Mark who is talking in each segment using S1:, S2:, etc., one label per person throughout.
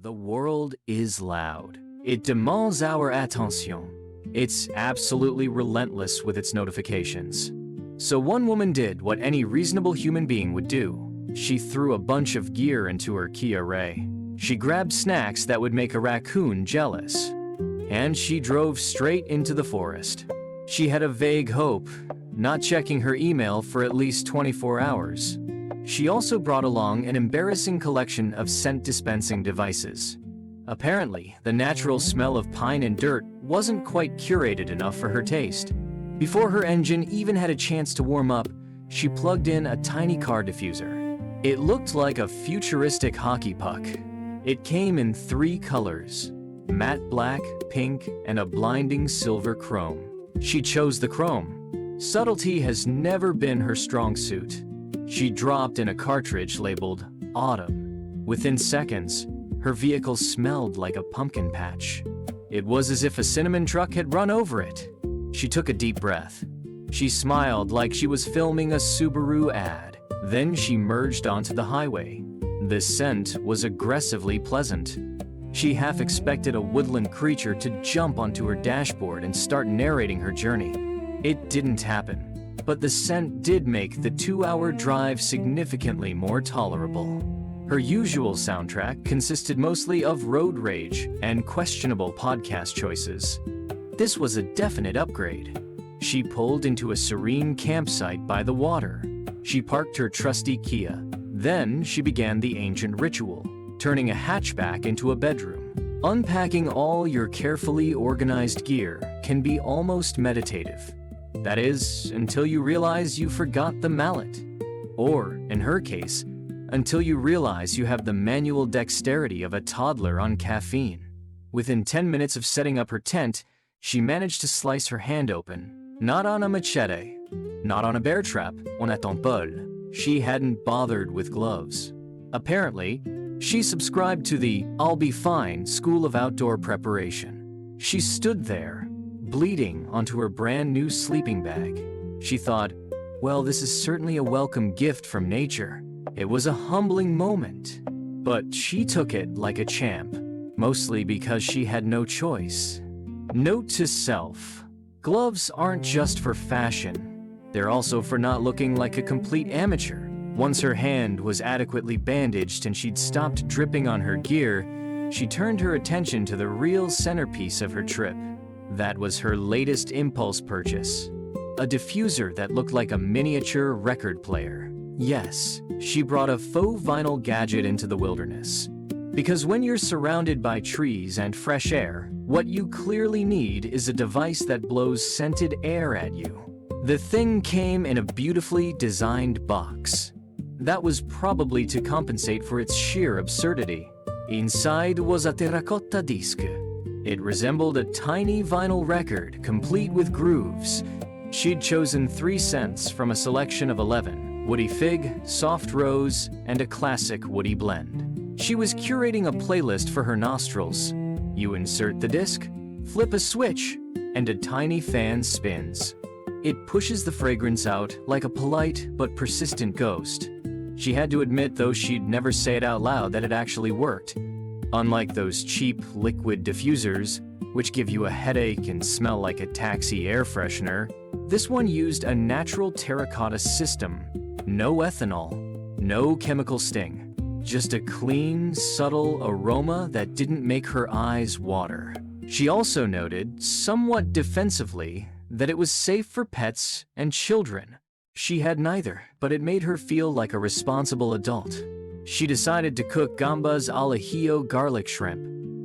S1: The world is loud. It demands our attention. It's absolutely relentless with its notifications. So one woman did what any reasonable human being would do. She threw a bunch of gear into her Kia Ray. She grabbed snacks that would make a raccoon jealous. And she drove straight into the forest. She had a vague hope, not checking her email for at least 24 hours. She also brought along an embarrassing collection of scent dispensing devices. Apparently, the natural smell of pine and dirt wasn't quite curated enough for her taste. Before her engine even had a chance to warm up, she plugged in a tiny car diffuser. It looked like a futuristic hockey puck. It came in 3 colors: matte black, pink, and a blinding silver chrome. She chose the chrome. Subtlety has never been her strong suit. She dropped in a cartridge labeled Autumn. Within seconds, her vehicle smelled like a pumpkin patch. It was as if a cinnamon truck had run over it. She took a deep breath. She smiled like she was filming a Subaru ad. Then she merged onto the highway. The scent was aggressively pleasant. She half expected a woodland creature to jump onto her dashboard and start narrating her journey. It didn't happen. But the scent did make the 2-hour drive significantly more tolerable. Her usual soundtrack consisted mostly of road rage and questionable podcast choices. This was a definite upgrade. She pulled into a serene campsite by the water. She parked her trusty Kia. Then she began the ancient ritual, turning a hatchback into a bedroom. Unpacking all your carefully organized gear can be almost meditative. That is, until you realize you forgot the mallet. Or, in her case, until you realize you have the manual dexterity of a toddler on caffeine. Within 10 minutes of setting up her tent, she managed to slice her hand open. Not on a machete, not on a bear trap, on a tampole. She hadn't bothered with gloves. Apparently, she subscribed to the I'll be fine school of outdoor preparation. She stood there, bleeding onto her brand new sleeping bag. She thought, well, this is certainly a welcome gift from nature. It was a humbling moment. But she took it like a champ, mostly because she had no choice. Note to self: gloves aren't just for fashion. They're also for not looking like a complete amateur. Once her hand was adequately bandaged and she'd stopped dripping on her gear, she turned her attention to the real centerpiece of her trip. That was her latest impulse purchase. A diffuser that looked like a miniature record player. Yes, she brought a faux vinyl gadget into the wilderness. Because when you're surrounded by trees and fresh air, what you clearly need is a device that blows scented air at you. The thing came in a beautifully designed box. That was probably to compensate for its sheer absurdity. Inside was a terracotta disc. It resembled a tiny vinyl record, complete with grooves. She'd chosen 3 scents from a selection of 11: woody fig, soft rose, and a classic woody blend. She was curating a playlist for her nostrils. You insert the disc, flip a switch, and a tiny fan spins. It pushes the fragrance out like a polite but persistent ghost. She had to admit, though she'd never say it out loud, that it actually worked. Unlike those cheap liquid diffusers, which give you a headache and smell like a taxi air freshener, this one used a natural terracotta system. No ethanol, no chemical sting, just a clean, subtle aroma that didn't make her eyes water. She also noted, somewhat defensively, that it was safe for pets and children. She had neither, but it made her feel like a responsible adult. She decided to cook gambas al ajillo garlic shrimp,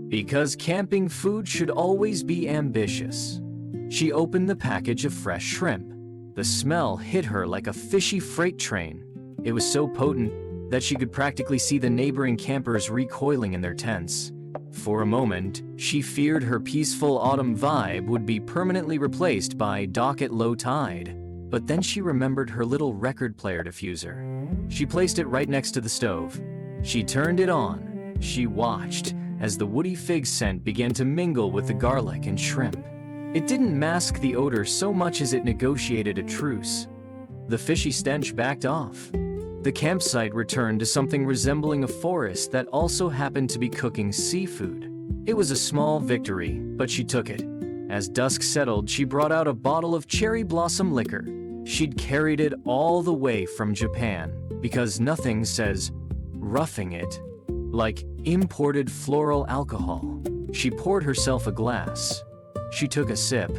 S1: because camping food should always be ambitious. She opened the package of fresh shrimp. The smell hit her like a fishy freight train. It was so potent that she could practically see the neighboring campers recoiling in their tents. For a moment, she feared her peaceful autumn vibe would be permanently replaced by dock at low tide. But then she remembered her little record player diffuser. She placed it right next to the stove. She turned it on. She watched as the woody fig scent began to mingle with the garlic and shrimp. It didn't mask the odor so much as it negotiated a truce. The fishy stench backed off. The campsite returned to something resembling a forest that also happened to be cooking seafood. It was a small victory, but she took it. As dusk settled, she brought out a bottle of cherry blossom liquor. She'd carried it all the way from Japan, because nothing says roughing it like imported floral alcohol. She poured herself a glass. She took a sip.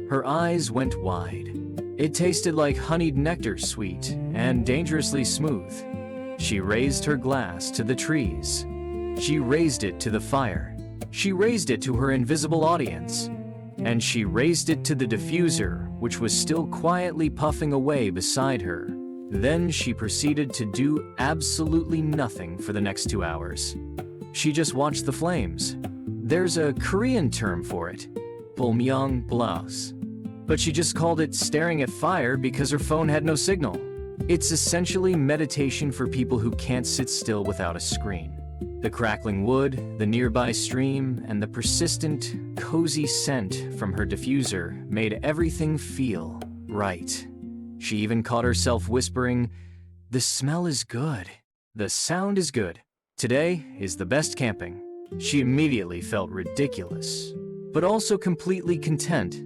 S1: Her eyes went wide. It tasted like honeyed nectar, sweet and dangerously smooth. She raised her glass to the trees. She raised it to the fire. She raised it to her invisible audience. And she raised it to the diffuser, which was still quietly puffing away beside her. Then she proceeded to do absolutely nothing for the next 2 hours. She just watched the flames. There's a Korean term for it, Bulmyeong Blaus. But she just called it staring at fire because her phone had no signal. It's essentially meditation for people who can't sit still without a screen. The crackling wood, the nearby stream, and the persistent, cozy scent from her diffuser made everything feel right. She even caught herself whispering, "The smell is good. The sound is good. Today is the best camping." She immediately felt ridiculous, but also completely content.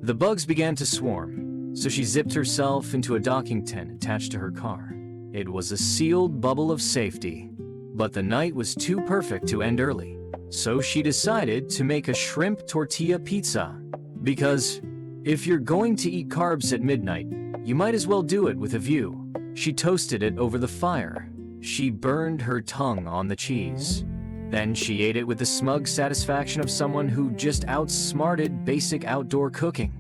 S1: The bugs began to swarm, so she zipped herself into a docking tent attached to her car. It was a sealed bubble of safety, but the night was too perfect to end early. So she decided to make a shrimp tortilla pizza, because if you're going to eat carbs at midnight, you might as well do it with a view. She toasted it over the fire. She burned her tongue on the cheese. Then she ate it with the smug satisfaction of someone who just outsmarted basic outdoor cooking.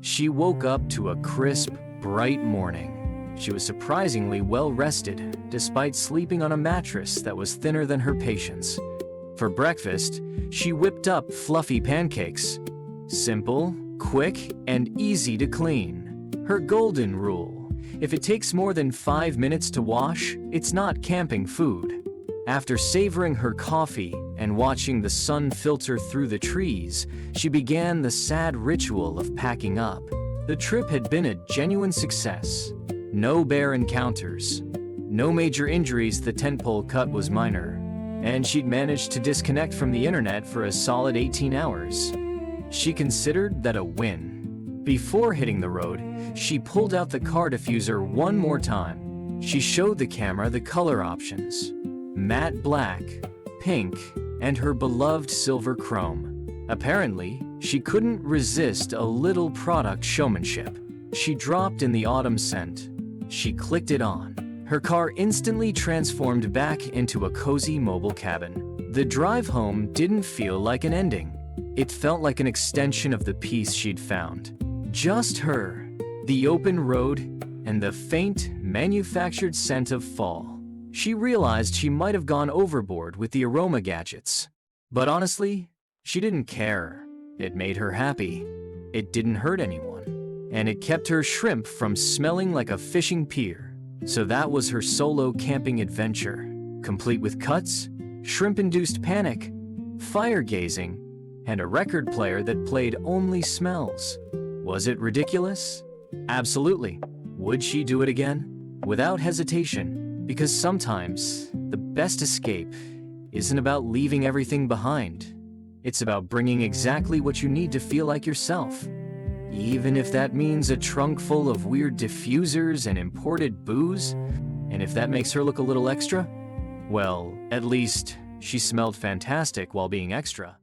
S1: She woke up to a crisp, bright morning. She was surprisingly well rested, despite sleeping on a mattress that was thinner than her patience. For breakfast, she whipped up fluffy pancakes. Simple, quick, and easy to clean. Her golden rule: if it takes more than 5 minutes to wash, it's not camping food. After savoring her coffee and watching the sun filter through the trees, she began the sad ritual of packing up. The trip had been a genuine success. No bear encounters, no major injuries. The tent pole cut was minor, and she'd managed to disconnect from the internet for a solid 18 hours. She considered that a win. Before hitting the road, she pulled out the car diffuser one more time. She showed the camera the color options: matte black, pink, and her beloved silver chrome. Apparently, she couldn't resist a little product showmanship. She dropped in the autumn scent. She clicked it on. Her car instantly transformed back into a cozy mobile cabin. The drive home didn't feel like an ending. It felt like an extension of the peace she'd found. Just her, the open road, and the faint, manufactured scent of fall. She realized she might have gone overboard with the aroma gadgets. But honestly, she didn't care. It made her happy. It didn't hurt anyone. And it kept her shrimp from smelling like a fishing pier. So that was her solo camping adventure, complete with cuts, shrimp-induced panic, fire gazing, and a record player that played only smells. Was it ridiculous? Absolutely. Would she do it again? Without hesitation, because sometimes the best escape isn't about leaving everything behind. It's about bringing exactly what you need to feel like yourself. Even if that means a trunk full of weird diffusers and imported booze, and if that makes her look a little extra, well, at least she smelled fantastic while being extra.